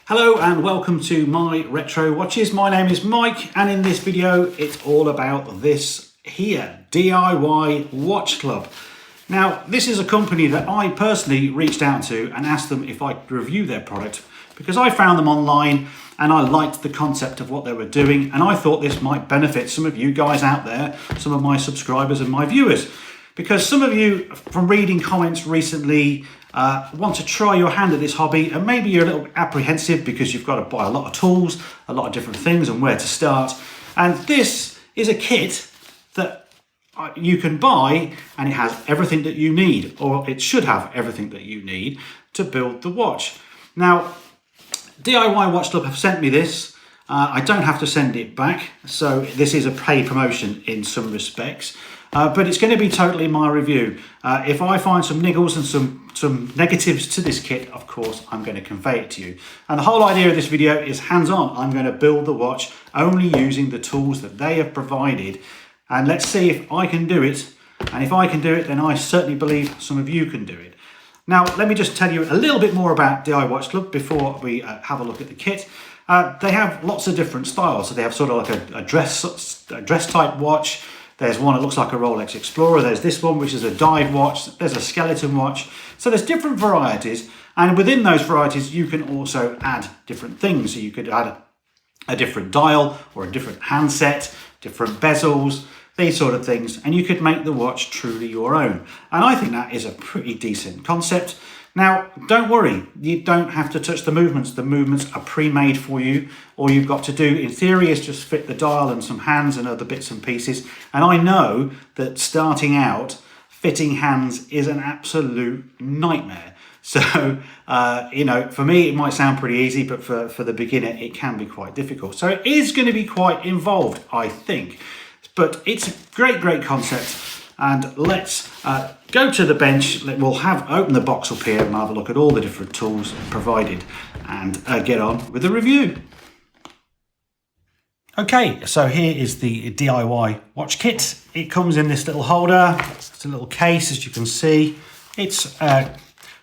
Hello and welcome to my retro watches. My name is Mike and in this video it's all about this here, DIY Watch Club. Now this is a company that I personally reached out to and asked them if I could review their product because I found them online and I liked the concept of what they were doing and I thought this might benefit some of you guys out there, some of my subscribers and my viewers. Because some of you, from reading comments recently, want to try your hand at this hobby and maybe you're a little apprehensive because you've got to buy a lot of tools, a lot of different things and where to start. And this is a kit that you can buy and it has everything that you need, or it should have everything that you need to build the watch. Now, DIY Watch Club have sent me this. I don't have to send it back, so this is a paid promotion in some respects. But it's going to be totally my review. If I find some niggles and some negatives to this kit, of course, I'm going to convey it to you. And the whole idea of this video is hands-on. I'm going to build the watch only using the tools that they have provided. And let's see if I can do it. And if I can do it, then I certainly believe some of you can do it. Now, let me just tell you a little bit more about DIY Watch Club before we have a look at the kit. They have lots of different styles. So they have sort of like a dress type watch. There's one that looks like a Rolex Explorer. There's this one, which is a dive watch. There's a skeleton watch. So there's different varieties. And within those varieties, you can also add different things. So you could add a different dial or a different handset, different bezels, these sort of things. And you could make the watch truly your own. And I think that is a pretty decent concept. Now, don't worry, you don't have to touch the movements. The movements are pre-made for you. All you've got to do, in theory, is just fit the dial and some hands and other bits and pieces. And I know that starting out, fitting hands is an absolute nightmare. So, you know, for me, it might sound pretty easy, but for the beginner, it can be quite difficult. So it is going to be quite involved, I think. But it's a great concept. And let's go to the bench. We'll open the box up here and have a look at all the different tools provided and get on with the review. Okay, so here is the DIY watch kit. It comes in this little holder. It's a little case, as you can see. It's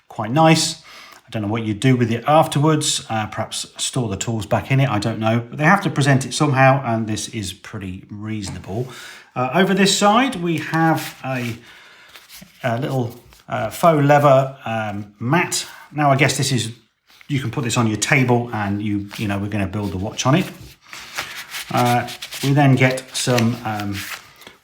quite nice. I don't know what you do with it afterwards. Perhaps store the tools back in it. I don't know. But they have to present it somehow, and this is pretty reasonable. Over this side, we have a little faux leather mat. Now, I guess this is, you can put this on your table and you know, we're going to build the watch on it. We then get some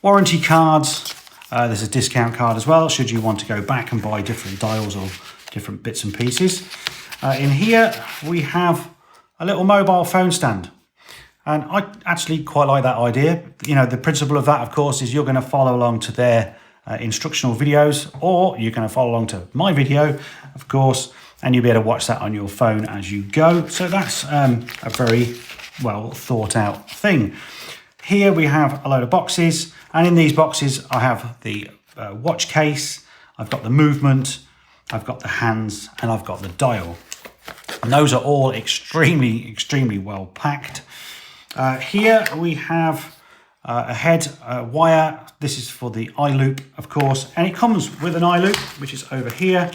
warranty cards. There's a discount card as well, should you want to go back and buy different dials or different bits and pieces. In here, we have a little mobile phone stand. And I actually quite like that idea. You know, the principle of that, of course, is you're going to follow along to their instructional videos, or you're going to follow along to my video, of course, and you'll be able to watch that on your phone as you go. So that's a very well thought out thing. Here we have a load of boxes, and in these boxes I have the watch case, I've got the movement, I've got the hands, and I've got the dial. And those are all extremely well packed. Here we have a head wire. This is for the eye loop, of course, and it comes with an eye loop, which is over here.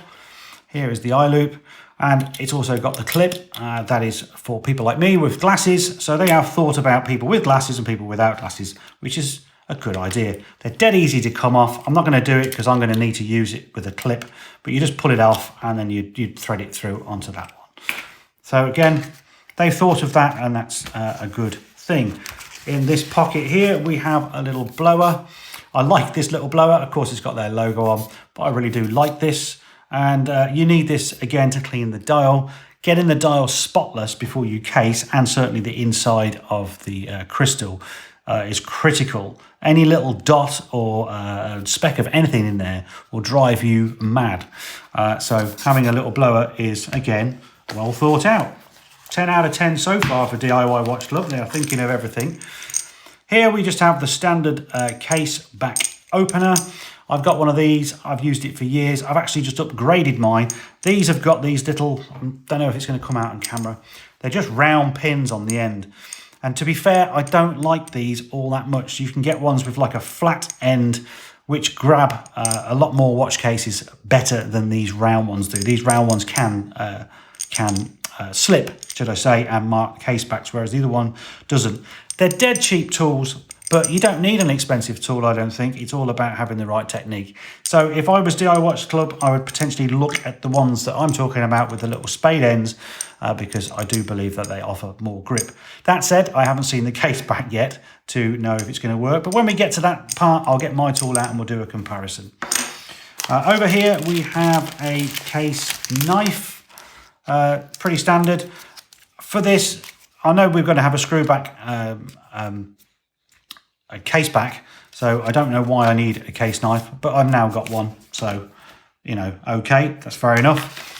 Here is the eye loop, and it's also got the clip. That is for people like me with glasses. So they have thought about people with glasses and people without glasses, which is a good idea. They're dead easy to come off. I'm not going to do it because I'm going to need to use it with a clip, but you just pull it off and then you thread it through onto that one. So again, they thought of that, and that's a good thing. In this pocket here, we have a little blower. I like this little blower. Of course, it's got their logo on, but I really do like this. And you need this, again, to clean the dial. Getting the dial spotless before you case, and certainly the inside of the crystal is critical. Any little dot or speck of anything in there will drive you mad. So having a little blower is, again, well thought out. 10 out of 10 so far for DIY Watch Club. They are thinking of everything. Here we just have the standard case back opener. I've got one of these. I've used it for years. I've actually just upgraded mine. These have got these little, I don't know if it's going to come out on camera. They're just round pins on the end. And to be fair, I don't like these all that much. You can get ones with like a flat end, which grab a lot more watch cases better than these round ones do. These round ones can slip, should I say, and mark case backs, whereas the other one doesn't. They're dead cheap tools, but you don't need an expensive tool, I don't think. It's all about having the right technique. So if I was DIY Watch Club, I would potentially look at the ones that I'm talking about with the little spade ends, because I do believe that they offer more grip. That said, I haven't seen the case back yet to know if it's going to work, but when we get to that part, I'll get my tool out and we'll do a comparison. Over here we have a case knife, pretty standard. For this, I know we're going to have a screw back a case back, so I don't know why I need a case knife, but I've now got one, so you know, okay, that's fair enough.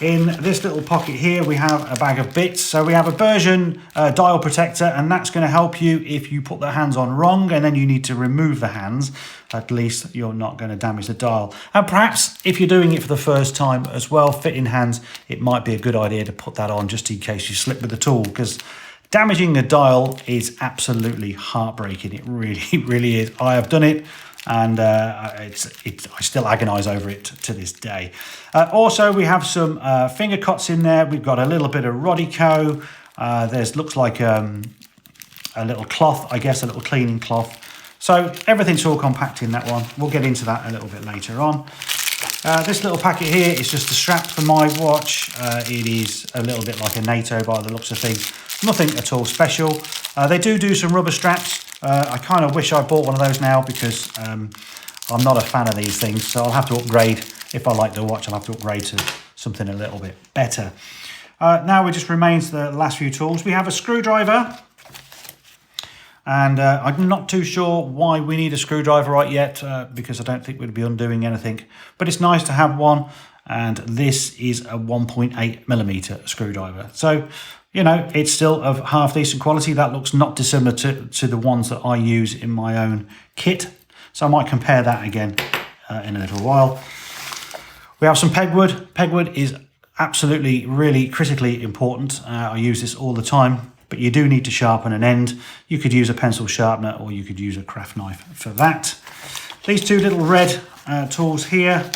In this little pocket here we have a bag of bits. So we have a version dial protector, and that's going to help you if you put the hands on wrong and then you need to remove the hands. At least you're not going to damage the dial. And perhaps if you're doing it for the first time as well, fitting hands, it might be a good idea to put that on just in case you slip with the tool, because damaging a dial is absolutely heartbreaking. It really is. I have done it, and I still agonise over it to this day. Also, we have some finger cuts in there. We've got a little bit of Rodico. There's looks like a little cloth, I guess, a little cleaning cloth. So everything's all compact in that one. We'll get into that a little bit later on. This little packet here is just a strap for my watch. It is a little bit like a NATO by the looks of things. Nothing at all special. They do some rubber straps. I kind of wish I bought one of those now, because I'm not a fan of these things, so I'll have to upgrade. If I like the watch, I'll have to upgrade to something a little bit better. Now it just remains the last few tools. We have a screwdriver, and I'm not too sure why we need a screwdriver right yet, because I don't think we'd be undoing anything, but it's nice to have one. And this is a 1.8mm screwdriver, so you know, it's still of half decent quality. That looks not dissimilar to the ones that I use in my own kit. So I might compare that again in a little while. We have some pegwood. Pegwood is absolutely, really critically important. I use this all the time, but you do need to sharpen an end. You could use a pencil sharpener, or you could use a craft knife for that. These two little red tools here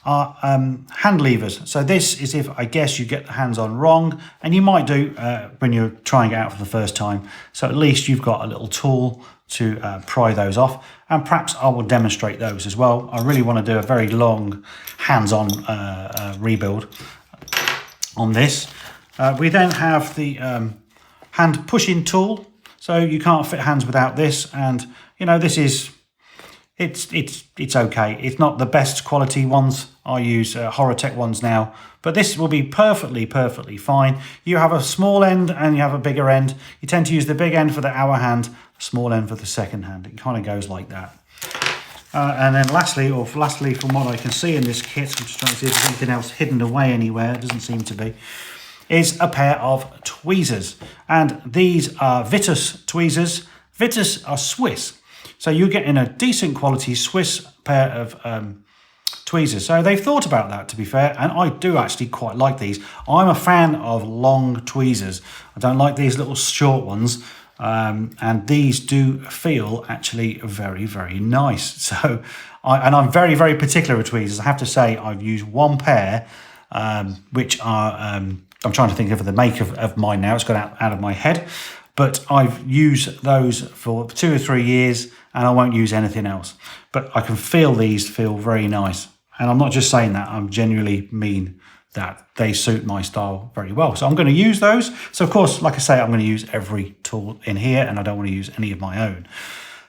are hand levers. So this is if, I guess, you get the hands on wrong, and you might do when you're trying it out for the first time. So at least you've got a little tool to pry those off, and perhaps I will demonstrate those as well. I really want to do a very long hands-on rebuild on this. We then have the hand pushing tool. So you can't fit hands without this, and you know, this is it's okay. It's not the best quality ones. I use Horrortech ones now, but this will be perfectly fine. You have a small end and you have a bigger end. You tend to use the big end for the hour hand, the small end for the second hand. It kind of goes like that. And then lastly from what I can see in this kit, I'm just trying to see if there's anything else hidden away anywhere. It doesn't seem to be. Is a pair of tweezers, and these are Vitus tweezers. Vitus are Swiss. So you're getting a decent quality Swiss pair of tweezers. So they've thought about that, to be fair, and I do actually quite like these. I'm a fan of long tweezers. I don't like these little short ones, and these do feel actually very nice. So, I'm very particular with tweezers. I have to say I've used one pair, which are, I'm trying to think of the make of mine now. It's gone out of my head. But I've used those for 2 or 3 years, and I won't use anything else. But I can feel these feel very nice. And I'm not just saying that, I'm genuinely mean that they suit my style very well. So I'm going to use those. So of course, like I say, I'm going to use every tool in here, and I don't want to use any of my own.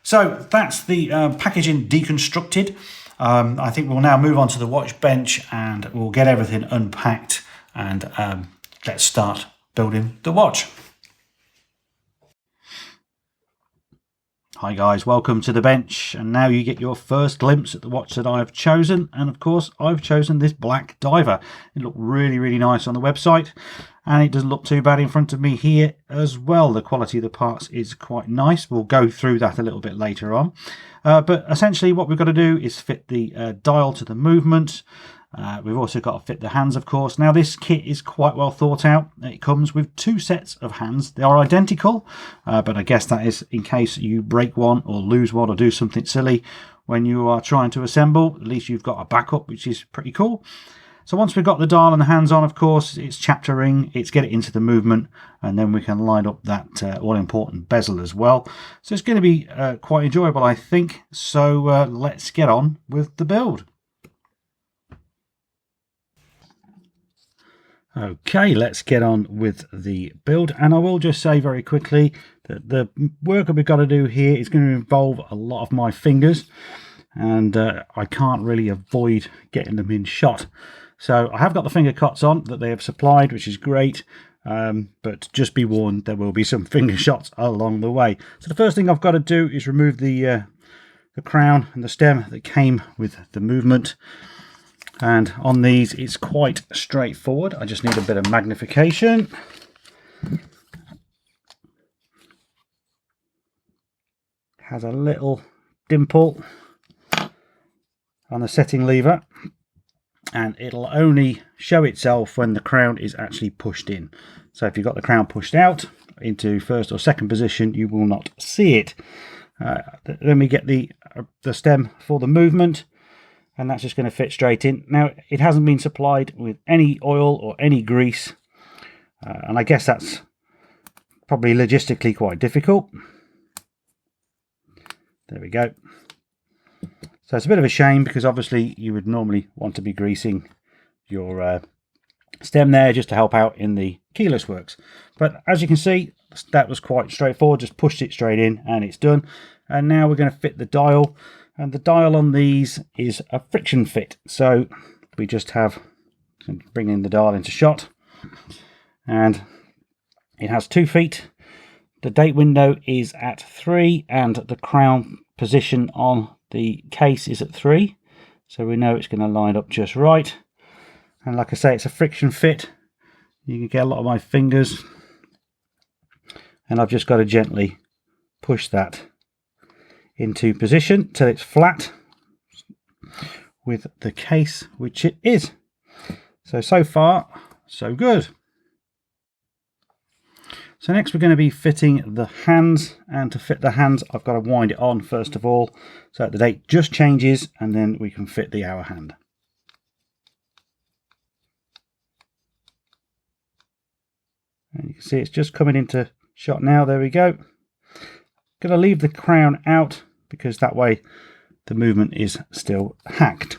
So that's the packaging deconstructed. I think we'll now move on to the watch bench, and we'll get everything unpacked, and let's start building the watch. Hi guys, welcome to the bench, and now you get your first glimpse at the watch that I've chosen. And of course I've chosen this black diver. It looked really nice on the website, and it doesn't look too bad in front of me here as well. The quality of the parts is quite nice. We'll go through that a little bit later on, but essentially what we've got to do is fit the dial to the movement. We've also got to fit the hands, of course. Now this kit is quite well thought out. It comes with 2 sets of hands. They are identical, but I guess that is in case you break one or lose one or do something silly when you are trying to assemble. At least you've got a backup, which is pretty cool. So once we've got the dial and the hands on, of course, it's chaptering, it's get it into the movement, and then we can line up that all-important bezel as well. So it's going to be quite enjoyable, I think. So let's get on with the build. Okay, let's get on with the build, and I will just say very quickly that the work that we've got to do here is going to involve a lot of my fingers, and I can't really avoid getting them in shot. So I have got the finger cuts on that they have supplied, which is great, but just be warned, there will be some finger shots along the way. So the first thing I've got to do is remove the crown and the stem that came with the movement. And on these, it's quite straightforward. I just need a bit of magnification. Has a little dimple on the setting lever, and it'll only show itself when the crown is actually pushed in. So if you've got the crown pushed out into first or second position, you will not see it. Then we get the stem for the movement, and that's just going to fit straight in. Now, it hasn't been supplied with any oil or any grease, and I guess that's probably logistically quite difficult. There we go. So it's a bit of a shame, because obviously you would normally want to be greasing your stem there just to help out in the keyless works. But as you can see, that was quite straightforward. Just pushed it straight in and it's done. And now we're going to fit the dial. And the dial on these is a friction fit. So we just have, bringing the dial into shot, and it has 2 feet. The date window is at 3, and the crown position on the case is at 3. So we know it's going to line up just right. And like I say, it's a friction fit. You can get a lot of my fingers. And I've just got to gently push that into position till it's flat with the case, which it is. So far, so good. So next we're going to be fitting the hands, and to fit the hands I've got to wind it on first of all, so that the date just changes, and then we can fit the hour hand. And you can see it's just coming into shot now. There we go. Going to leave the crown out, because that way the movement is still hacked.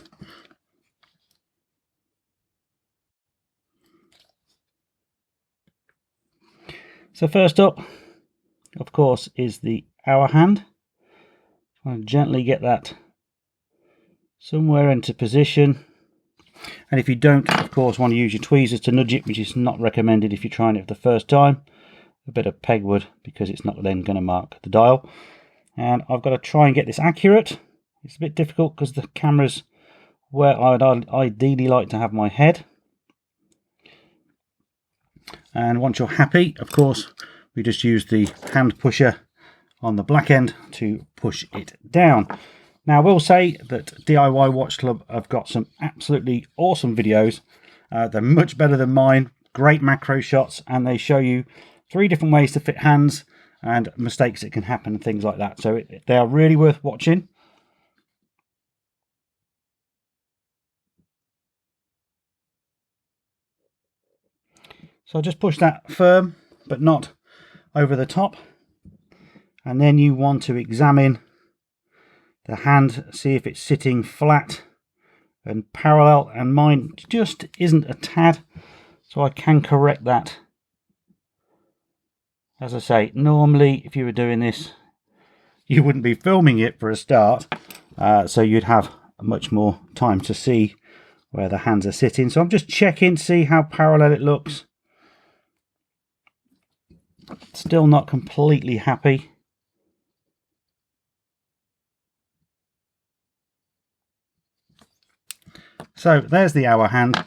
So first up, of course, is the hour hand. I'll gently get that somewhere into position. And if you don't, of course, want to use your tweezers to nudge it, which is not recommended if you're trying it for the first time, a bit of pegwood, because it's not then going to mark the dial. And I've got to try and get this accurate. It's a bit difficult because the camera's where I'd ideally like to have my head. And once you're happy, of course, we just use the hand pusher on the black end to push it down. Now, I will say that DIY Watch Club have got some absolutely awesome videos. They're much better than mine. Great macro shots, and they show you 3 different ways to fit hands and mistakes that can happen and things like that. So they are really worth watching. So I'll just push that firm, but not over the top. And then you want to examine the hand, see if it's sitting flat and parallel, and mine just isn't a tad, so I can correct that. As I say, normally if you were doing this, you wouldn't be filming it for a start, so you'd have much more time to see where the hands are sitting. So I'm just checking to see how parallel it looks. Still not completely happy. So there's the hour hand,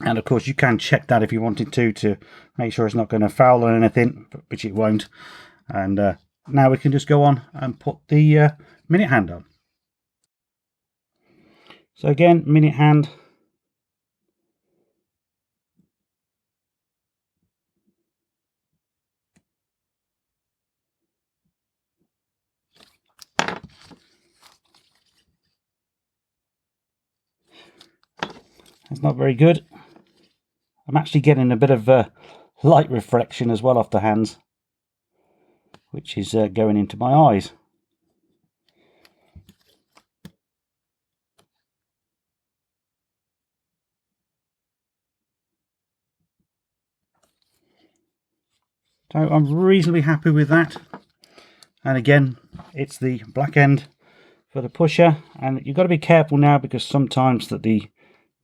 and of course you can check that if you wanted to make sure it's not going to foul or anything, which it won't. And now we can just go on and put the minute hand on. So again, minute hand. It's not very good. I'm actually getting a bit of light reflection as well off the hands, which is going into my eyes. So I'm reasonably happy with that. And again, it's the black end for the pusher, and you've got to be careful now because sometimes that the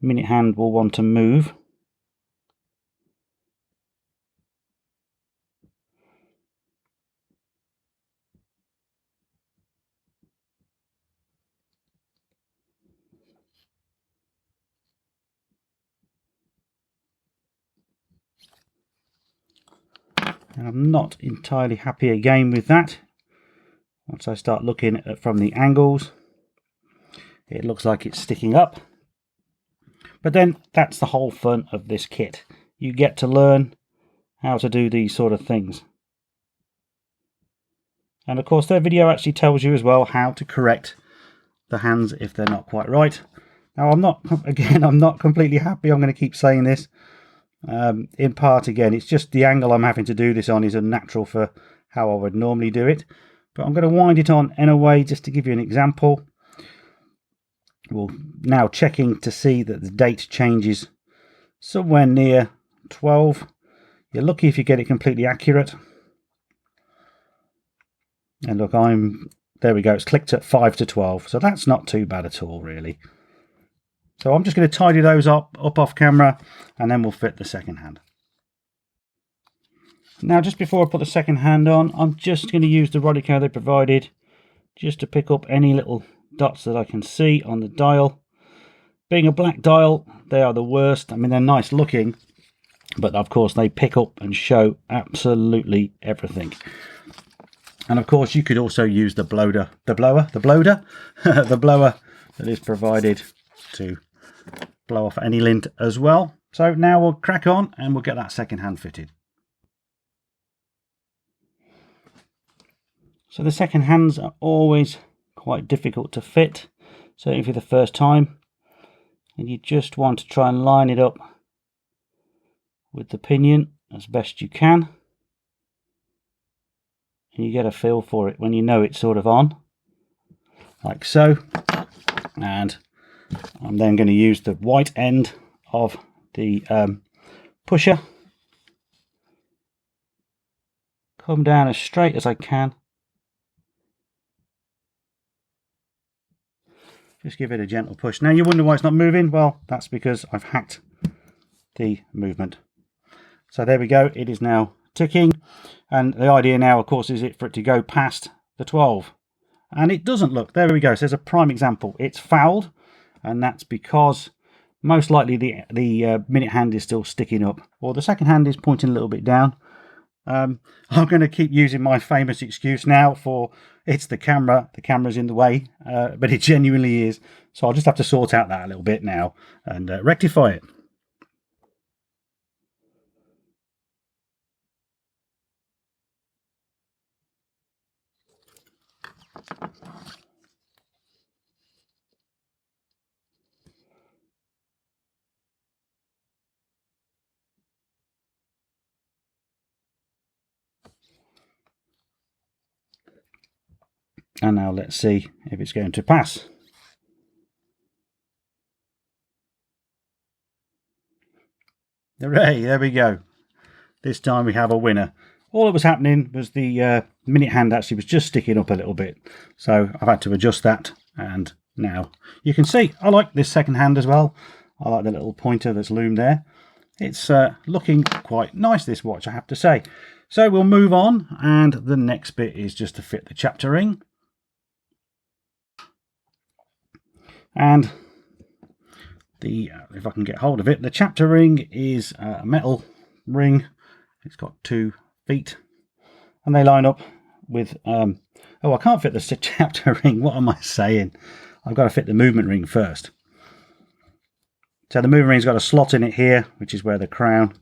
minute hand will want to move. And I'm not entirely happy again with that. Once I start looking at from the angles, it looks like it's sticking up. But then that's the whole fun of this kit. You get to learn how to do these sort of things. And of course their video actually tells you as well how to correct the hands if they're not quite right. Now I'm not completely happy. I'm going to keep saying this. In part, again, it's just the angle I'm having to do this on is unnatural for how I would normally do it. But I'm going to wind it on in a way just to give you an example. Well, now checking to see that the date changes somewhere near 12. You're lucky if you get it completely accurate. And look, there we go, it's clicked at 5 to 12. So that's not too bad at all, really. So I'm just going to tidy those up off camera, and then we'll fit the second hand. Now, just before I put the second hand on, I'm just going to use the Rotor they provided just to pick up any little dots that I can see on the dial. Being a black dial, they are the worst. I mean, they're nice looking, but of course they pick up and show absolutely everything. And of course you could also use the blower that is provided to blow off any lint as well. So now we'll crack on and we'll get that second hand fitted. So the second hands are always quite difficult to fit, certainly for the first time, and you just want to try and line it up with the pinion as best you can, and you get a feel for it when you know it's sort of on, like so. And I'm then going to use the white end of the pusher, come down as straight as I can, just give it a gentle push. Now you wonder why it's not moving. Well, that's because I've hacked the movement. So there we go, it is now ticking, and the idea now of course is for it to go past the 12, and it doesn't. Look, there we go. So there's a prime example. It's fouled, and that's because most likely the minute hand is still sticking up, or the second hand is pointing a little bit down. I'm going to keep using my famous excuse now for it's the camera's in the way, but it genuinely is. So I'll just have to sort out that a little bit now and rectify it. And now let's see if it's going to pass. Hooray, there we go. This time we have a winner. All that was happening was the minute hand actually was just sticking up a little bit. So I've had to adjust that, and now you can see I like this second hand as well. I like the little pointer that's loomed there. It's looking quite nice, this watch, I have to say. So we'll move on, and the next bit is just to fit the chapter ring. And if I can get hold of it, the chapter ring is a metal ring. It's got 2 feet, and they line up with oh, I can't fit the chapter ring. What am I saying? I've got to fit the movement ring first. So the movement ring's got a slot in it here, which is where the crown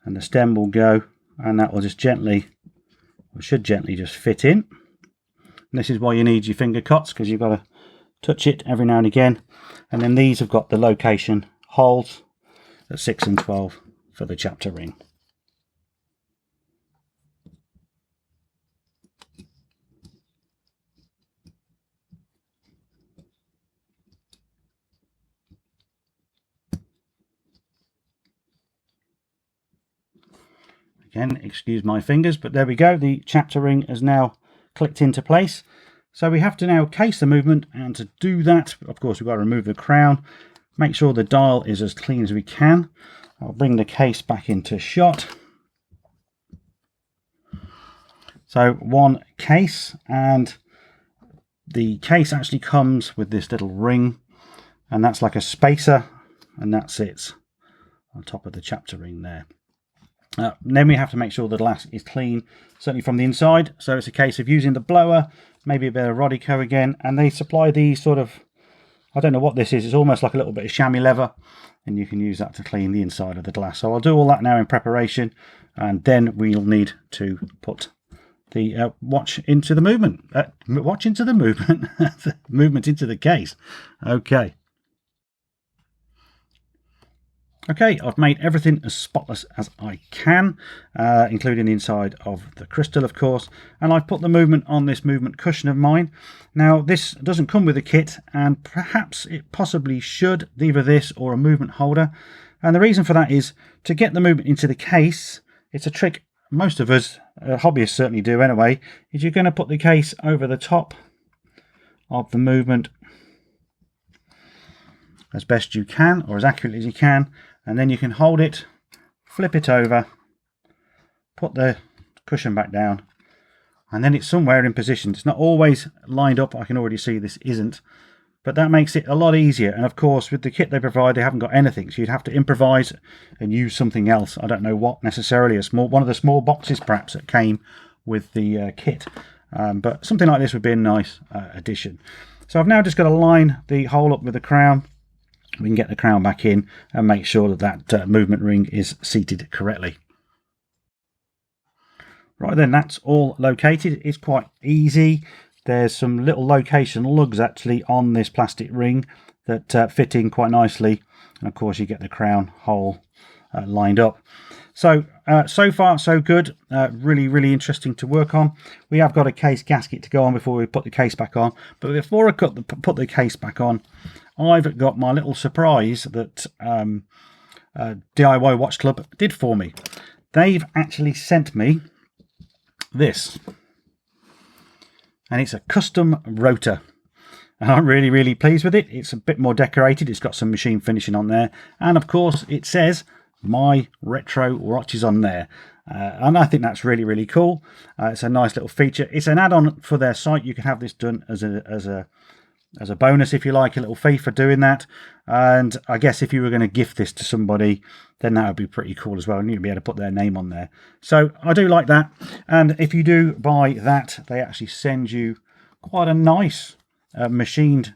and the stem will go, and that will just gently, or should gently, just fit in. And this is why you need your finger cuts, because you've got to touch it every now and again. And then these have got the location holes at 6 and 12 for the chapter ring. Again, excuse my fingers, but there we go. The chapter ring has now clicked into place. So we have to now case the movement, and to do that, of course, we've got to remove the crown, make sure the dial is as clean as we can. I'll bring the case back into shot. So one case, and the case actually comes with this little ring, and that's like a spacer, and that sits on top of the chapter ring there. Then we have to make sure the glass is clean, certainly from the inside. So it's a case of using the blower, maybe a bit of Rodico again, and they supply these sort of, I don't know what this is, it's almost like a little bit of chamois leather, and you can use that to clean the inside of the glass. So I'll do all that now in preparation, and then we'll need to put the watch into the movement. Watch into the movement, movement into the case. Okay. Okay, I've made everything as spotless as I can, including the inside of the crystal, of course, and I've put the movement on this movement cushion of mine. Now, this doesn't come with a kit, and perhaps it possibly should, either this or a movement holder. And the reason for that is to get the movement into the case. It's a trick most of us, hobbyists certainly do anyway, is you're going to put the case over the top of the movement as best you can, or as accurately as you can, and then you can hold it, flip it over, put the cushion back down, and then it's somewhere in position. It's not always lined up. I can already see this isn't, but that makes it a lot easier. And of course, with the kit they provide, they haven't got anything, so you'd have to improvise and use something else. I don't know what necessarily, one of the small boxes perhaps that came with the kit, but something like this would be a nice addition. So I've now just got to line the hole up with the crown. We can get the crown back in and make sure that that movement ring is seated correctly. Right then, that's all located. It's quite easy. There's some little location lugs actually on this plastic ring that fit in quite nicely, and of course you get the crown hole lined up. So so far so good. Really interesting to work on. We have got a case gasket to go on before we put the case back on, but before I put the case back on, I've got my little surprise that DIY Watch Club did for me. They've actually sent me this, and it's a custom rotor, and I'm really pleased with it. It's a bit more decorated. It's got some machine finishing on there, and of course it says my retro watches on there, and I think that's really cool. It's a nice little feature. It's an add-on for their site. You can have this done as a bonus, if you like, a little fee for doing that. And I guess if you were going to gift this to somebody, then that would be pretty cool as well, and you'd be able to put their name on there. So I do like that. And if you do buy that, they actually send you quite a nice machined,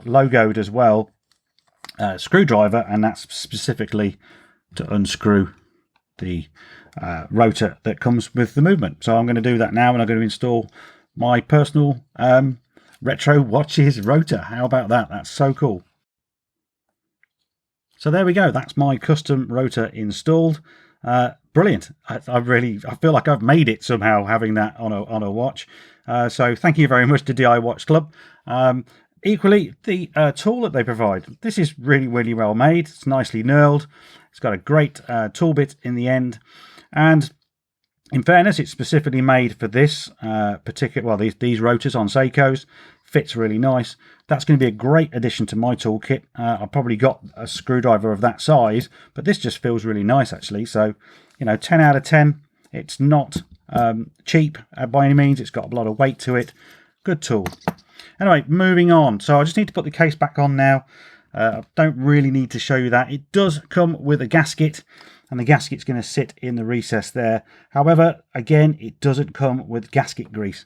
logoed as well, screwdriver, and that's specifically to unscrew the rotor that comes with the movement. So I'm going to do that now, and I'm going to install my personal retro watches rotor. How about that? That's so cool. So there we go. That's my custom rotor installed. Brilliant. I feel like I've made it somehow, having that on a watch. So thank you very much to DIY Watch Club. Equally, the tool that they provide. This is really well made. It's nicely knurled. It's got a great tool bit in the end, and in fairness, it's specifically made for this particular, well, these rotors on Seikos. Fits really nice. That's going to be a great addition to my toolkit. I've probably got a screwdriver of that size, but this just feels really nice actually. So, you know, 10 out of 10. It's not cheap by any means. It's got a lot of weight to it. Good tool. Anyway, moving on. So I just need to put the case back on now. I don't really need to show you that. It does come with a gasket, and the gasket's going to sit in the recess there. However, again, it doesn't come with gasket grease.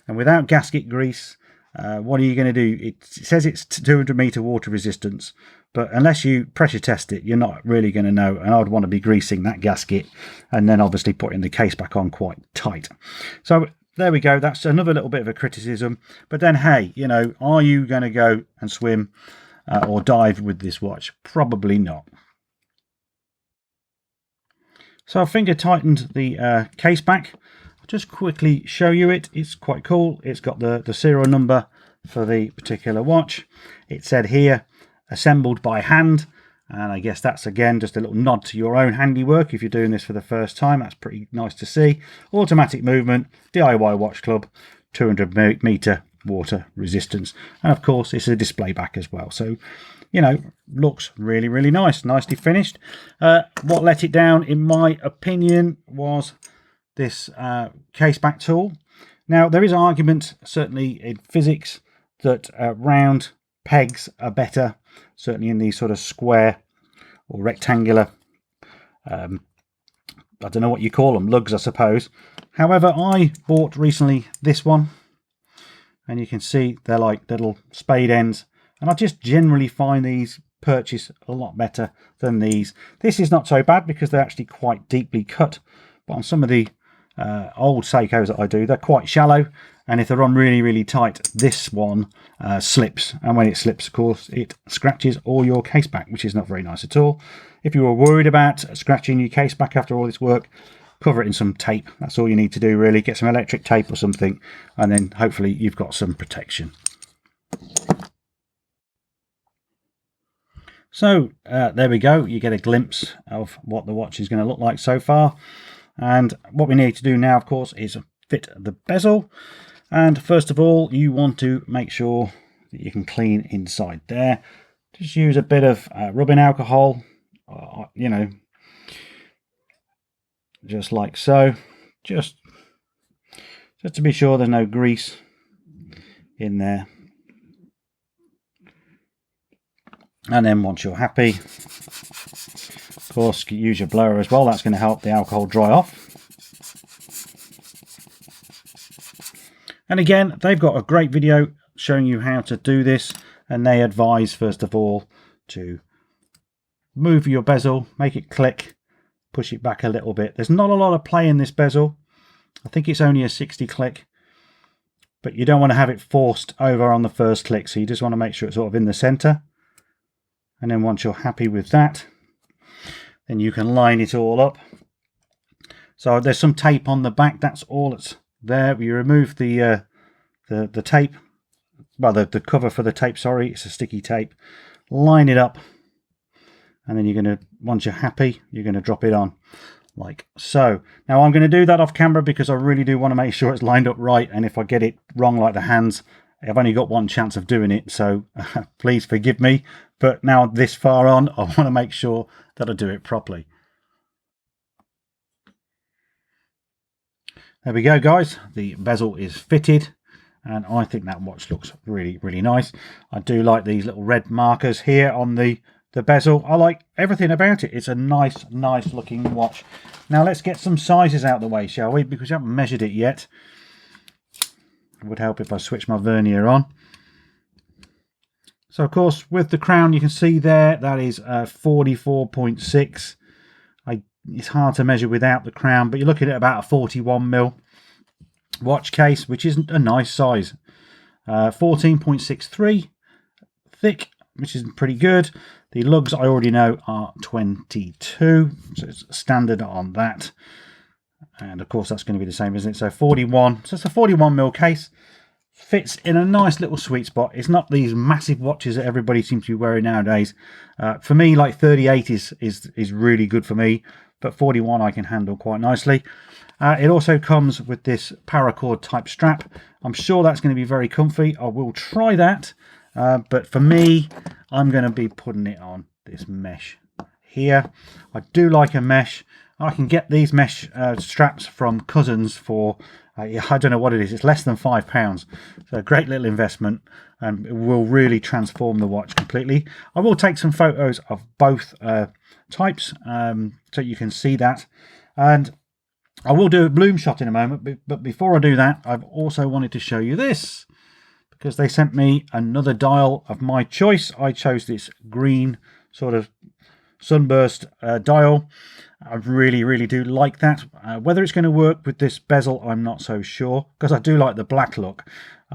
And without gasket grease, what are you going to do? It says it's 200 meter water resistance, but unless you pressure test it, you're not really going to know. And I would want to be greasing that gasket and then obviously putting the case back on quite tight. So there we go. That's another little bit of a criticism. But then, hey, you know, are you going to go and swim or dive with this watch? Probably not. So I've finger tightened the case back. I'll just quickly show you it. It's quite cool. It's got the serial number for the particular watch. It said here, assembled by hand. And I guess that's, again, just a little nod to your own handiwork if you're doing this for the first time. That's pretty nice to see. Automatic movement, DIY watch club, 200 meter water resistance. And of course, it's a display back as well. So, you know, looks really, really nice. Nicely finished. What let it down, in my opinion, was this case back tool. Now, there is an argument, certainly in physics, that round pegs are better, certainly in these sort of square or rectangular, I don't know what you call them, lugs I suppose. However, I bought recently this one, and you can see they're like little spade ends, and I just generally find these purchase a lot better than these. This is not so bad because they're actually quite deeply cut, but on some of the old Seikos that I do, they're quite shallow, and if they're on really, really tight, this one slips, and when it slips, of course, it scratches all your case back, which is not very nice at all. If you were worried about scratching your case back after all this work, cover it in some tape. That's all you need to do, really. Get some electric tape or something, and then hopefully you've got some protection. So there we go. You get a glimpse of what the watch is going to look like so far. And what we need to do now, of course, is fit the bezel. And first of all, you want to make sure that you can clean inside there. Just use a bit of rubbing alcohol, you know, just like so. Just to be sure there's no grease in there. And then once you're happy, of course, use your blower as well. That's going to help the alcohol dry off. And again, they've got a great video showing you how to do this. And they advise, first of all, to move your bezel, make it click, push it back a little bit. There's not a lot of play in this bezel. I think it's only a 60 click. But you don't want to have it forced over on the first click. So you just want to make sure it's sort of in the center. And then once you're happy with that, then you can line it all up. So there's some tape on the back. That's all that's there. You remove the tape, well, the cover for the tape, sorry, it's a sticky tape. Line it up, and then you're going to, once you're happy, you're going to drop it on like so. Now I'm going to do that off camera because I really do want to make sure it's lined up right, and if I get it wrong like the hands, I've only got one chance of doing it, so please forgive me. But now this far on, I want to make sure that I do it properly. There we go, guys. The bezel is fitted, and I think that watch looks really, really nice. I do like these little red markers here on the bezel. I like everything about it. It's a nice looking watch. Now let's get some sizes out of the way, shall we? Because we haven't measured it yet. It would help if I switch my vernier on. So of course, with the crown, you can see there, that is 44.6. It's hard to measure without the crown, but you're looking at about a 41mm watch case, which isn't a nice size. 14.63 thick, which is pretty good. The lugs I already know are 22, so it's standard on that. And of course, that's going to be the same, isn't it? So 41, so it's a 41mm case. Fits in a nice little sweet spot. It's not these massive watches that everybody seems to be wearing nowadays. For me, like 38 is really good for me, but 41 I can handle quite nicely. It also comes with this paracord type strap. I'm sure that's going to be very comfy. I will try that, but for me, I'm going to be putting it on this mesh here. I do like a mesh. I can get these mesh straps from Cousins for I don't know what it is, it's less than £5. So a great little investment, and it will really transform the watch completely. I will take some photos of both types so you can see that, and I will do a Loom Shot in a moment, but before I do that, I've also wanted to show you this, because they sent me another dial of my choice. I chose this green sort of sunburst dial. I really do like that. Whether it's going to work with this bezel, I'm not so sure, because I do like the black look.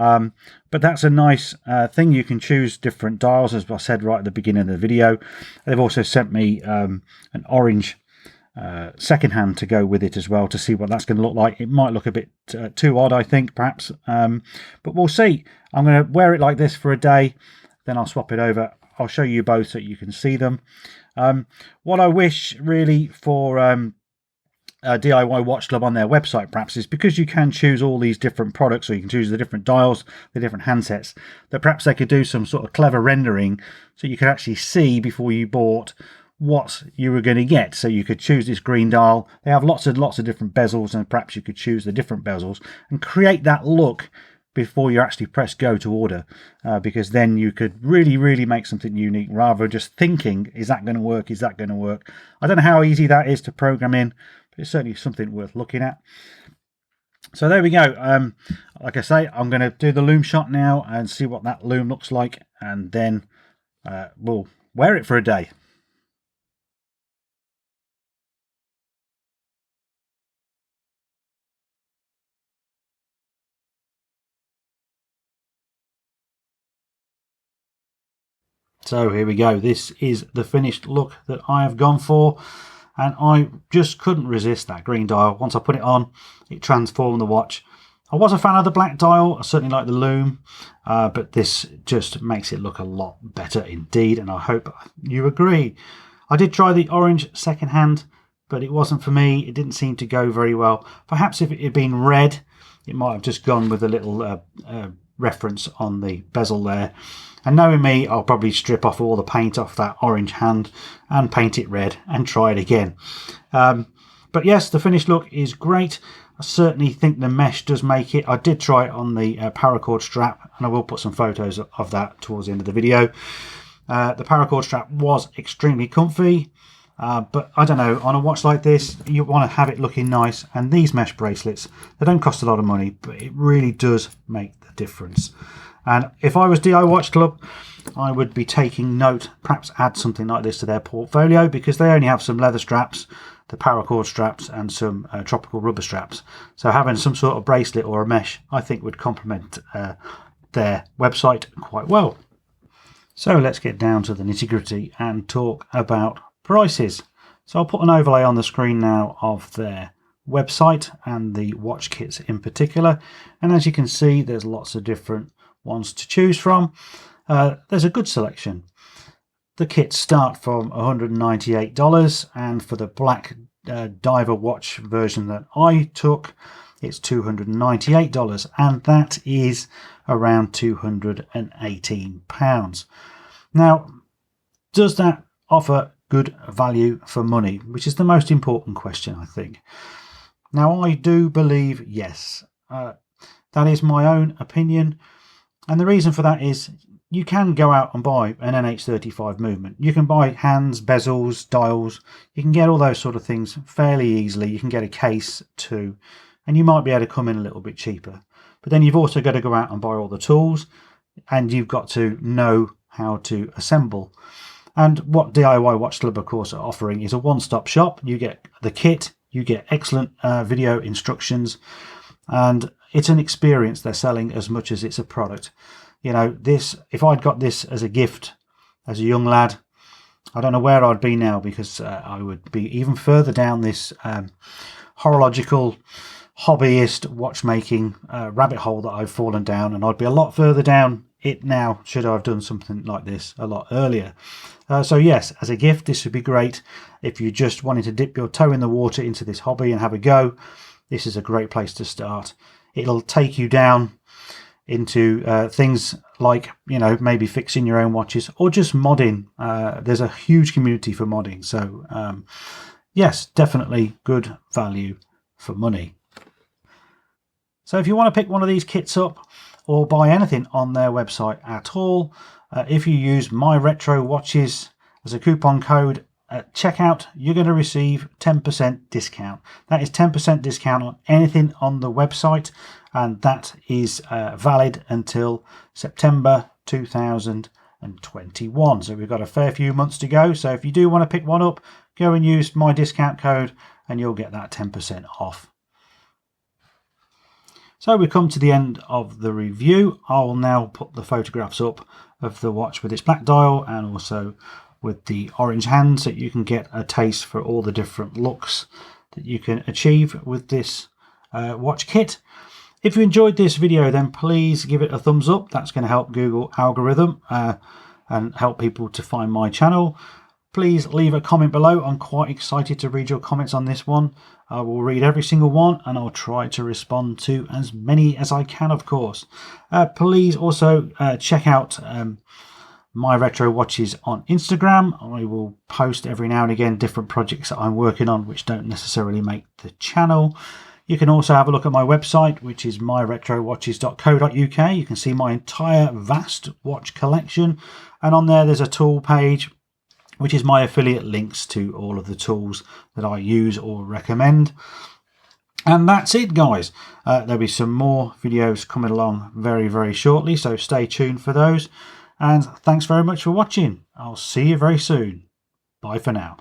But that's a nice thing. You can choose different dials, as I said right at the beginning of the video. They've also sent me an orange second hand to go with it as well, to see what that's going to look like. It might look a bit too odd, I think, perhaps, but we'll see. I'm going to wear it like this for a day, then I'll swap it over. I'll show you both so you can see them. What I wish really for DIY Watch Club on their website perhaps is, because you can choose all these different products, or you can choose the different dials, the different handsets, that perhaps they could do some sort of clever rendering so you could actually see before you bought what you were going to get. So you could choose this green dial. They have lots of different bezels, and perhaps you could choose the different bezels and create that look before you actually press go to order, because then you could really make something unique, rather than just thinking, is that going to work, is that going to work? I don't know how easy that is to program in, but it's certainly something worth looking at. So there we go. Like I say, I'm going to do the Loom Shot now and see what that loom looks like, and then we'll wear it for a day. So here we go. This is the finished look that I have gone for, and I just couldn't resist that green dial. Once I put it on, it transformed the watch. I was a fan of the black dial. I certainly like the loom, but this just makes it look a lot better indeed, and I hope you agree. I did try the orange second hand, but it wasn't for me. It didn't seem to go very well. Perhaps if it had been red, it might have just gone with a little reference on the bezel there. And knowing me, I'll probably strip off all the paint off that orange hand and paint it red and try it again. But yes, the finished look is great. I certainly think the mesh does make it. I did try it on the paracord strap, and I will put some photos of that towards the end of the video. The paracord strap was extremely comfy, but I don't know, on a watch like this, you want to have it looking nice, and these mesh bracelets, they don't cost a lot of money, but it really does make the difference. And if I was DIY Watch Club, I would be taking note, perhaps add something like this to their portfolio, because they only have some leather straps, the paracord straps, and some tropical rubber straps. So having some sort of bracelet or a mesh, I think, would complement their website quite well. So let's get down to the nitty-gritty and talk about prices. So I'll put an overlay on the screen now of their website and the watch kits in particular. And as you can see, there's lots of different ones to choose from. There's a good selection. The kits start from $198, and for the black diver watch version that I took, it's $298, and that is around £218. Now, does that offer good value for money, which is the most important question, I think. Now, I do believe yes. That is my own opinion. And the reason for that is you can go out and buy an NH35 movement. You can buy hands, bezels, dials. You can get all those sort of things fairly easily. You can get a case too, and you might be able to come in a little bit cheaper. But then you've also got to go out and buy all the tools, and you've got to know how to assemble. And what DIY Watch Club, of course, are offering is a one-stop shop. You get the kit, you get excellent video instructions, and it's an experience they're selling as much as it's a product. You know, this, if I'd got this as a gift as a young lad, I don't know where I'd be now, because I would be even further down this horological hobbyist watchmaking rabbit hole that I've fallen down, and I'd be a lot further down it now should I have done something like this a lot earlier. So yes, as a gift, this would be great. If you just wanted to dip your toe in the water into this hobby and have a go, this is a great place to start. It'll take you down into things like, you know, maybe fixing your own watches or just modding. There's a huge community for modding. So yes, definitely good value for money. So if you want to pick one of these kits up or buy anything on their website at all, if you use My Retro Watches as a coupon code at checkout, you're going to receive 10% discount. That is 10% discount on anything on the website, and that is valid until September 2021. So we've got a fair few months to go. So if you do want to pick one up, go and use my discount code and you'll get that 10% off. So we come to the end of the review. I'll now put the photographs up of the watch with its black dial and also with the orange hand, so you can get a taste for all the different looks that you can achieve with this watch kit. If you enjoyed this video, then please give it a thumbs up. That's going to help Google algorithm and help people to find my channel. Please leave a comment below. I'm quite excited to read your comments on this one. I will read every single one and I'll try to respond to as many as I can, of course. Please also check out My Retro Watches on Instagram. I will post every now and again different projects that I'm working on which don't necessarily make the channel. You can also have a look at my website, which is myretrowatches.co.uk. You can see my entire vast watch collection, and on there's a tool page which is my affiliate links to all of the tools that I use or recommend. And that's it, guys. There'll be some more videos coming along very, very shortly, so stay tuned for those. And thanks very much for watching. I'll see you very soon. Bye for now.